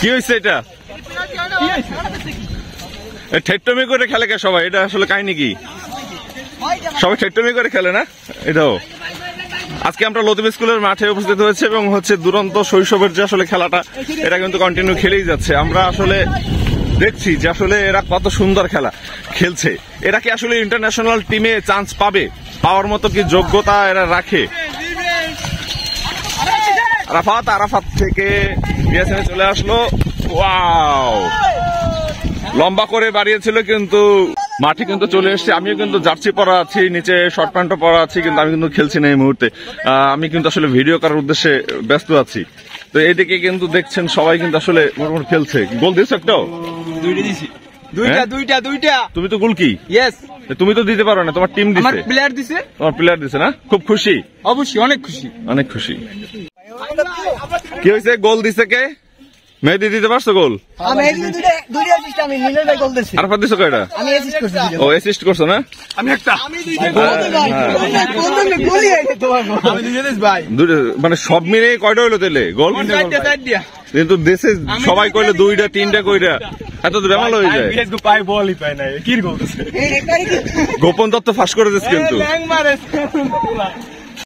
কি হয়েছে এটা? ঠেট্টমি করে খেলে কে সবাই? এটা আসলে কাহিনী কি? সবাই ঠেট্টমি করে খেলে না? এটাও আজকে আমরা লতিফ স্কুলের মাঠে উপস্থিত হয়েছে এবং হচ্ছে দুরন্ত শৈশবের যে আসলে খেলাটা এটা কিন্তু কন্টিনিউ খেলেই যাচ্ছে। আমরা আসলে দেখছি যে আসলে এরা কত সুন্দর খেলা খেলছে। এরা কি আসলে ইন্টারন্যাশনাল টিমে চান্স পাবে? পাওয়ার মতো কি যোগ্যতা এরা রাখে? আরাফাত থেকে বিএসএনে চলে আসলো। ওয়াও, লম্বা করে বাড়িয়েছিল কিন্তু মাঠে কিন্তু চলে এসছে। আমিও কিন্তু জার্সি পরা আছি, নিচে শর্ট প্যান্টও পরা আছি, কিন্তু আমি কিন্তু খেলছি না এই মুহূর্তে। আমি কিন্তু আসলে ভিডিও করার উদ্দেশ্যে ব্যস্ত আছি। তো এইদিকে কিন্তু দেখছেন সবাই কিন্তু আসলে মোটামুটি খেলছে। গোল দিয়েছো একটাও? দুইটা দিছি। দুইটা। তুমি তো গোল কি? ইয়েস। তুমি তো দিতে পারো না, তোমার টিম দিছে। আমার প্লেয়ার দিছে। তোমার প্লেয়ার দিছে না? খুব খুশি? অবশ্যই অনেক খুশি। অনেক খুশি। কি হয়েছে? গোল দিছে কে? মেহেদি দিতে পারছো গোল? আমি দুইটা অ্যাসিস্ট, আমি মিলন ভাই গোল দিছি। আরাফাত দিছো কয়টা? আমি অ্যাসিস্ট করছি। ও অ্যাসিস্ট করছো না? আমি একটা। আমি গোলই আইছে তোমার। আমি দুইটা দিছি ভাই। দুইটা মানে সব মিলে কয়টা হইলো তাহলে গোল? কিন্তু দেশে সবাই কইলে দুইটা তিনটা কইরা এত বেমাল হয়ে যায়। পাই বলই পায় না। কি গোল? গোপন তথ্য ফাঁস করে দিচ্ছে কিন্তু।